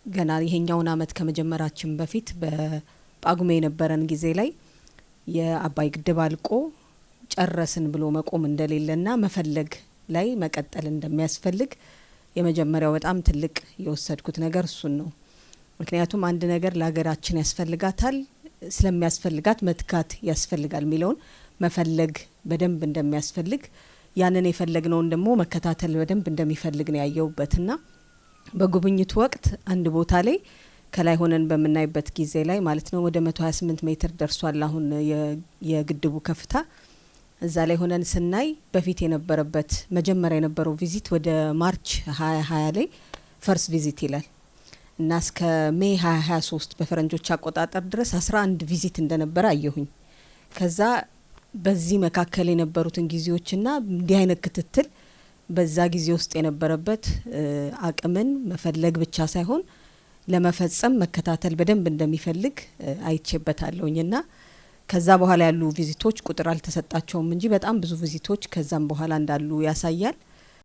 ገና ይሄኛውን አመት ከመጀመራችን በፊት በጳጉሜ የነበረን ጊዜ ላይ የአባይ ግድብ አልቆ ጨረስን ብሎ መቆም እንደሌለና መፈለግ ላይ መቀጠል እንደሚያስፈልግ የመጀመሪያው በጣም ትልቅ የወሰድኩት ነገር እሱን ነው። ምክንያቱም አንድ ነገር ለሀገራችን ያስፈልጋታል፣ ስለሚያስፈልጋት መትካት ያስፈልጋል ሚለውን መፈለግ በደንብ እንደሚያስፈልግ ያንን የፈለግነውን ደግሞ መከታተል በደንብ እንደሚፈልግ ነው ያየውበትና በጉብኝቱ ወቅት አንድ ቦታ ላይ ከላይ ሆነን በመናይበት ጊዜ ላይ ማለት ነው ወደ 128 ሜትር ደርሷል አሁን የግድቡ ከፍታ። እዛ ላይ ሆነን ስናይ በፊት የነበረበት መጀመሪያ የነበረው ቪዚት ወደ ማርች 2020 ላይ ፈርስ ቪዚት ይላል እና እስከ ሜይ 2023 በፈረንጆች አቆጣጠር ድረስ 11 ቪዚት እንደነበረ አየሁኝ። ከዛ በዚህ መካከል የነበሩትን ጊዜዎችና እንዲህ አይነት ክትትል በዛ ጊዜ ውስጥ የነበረበት አቅምን መፈለግ ብቻ ሳይሆን ለመፈጸም መከታተል በደንብ እንደሚፈልግ አይቼበታለሁኝና ከዛ በኋላ ያሉ ቪዚቶች ቁጥር አልተሰጣቸውም እንጂ በጣም ብዙ ቪዚቶች ከዛም በኋላ እንዳሉ ያሳያል።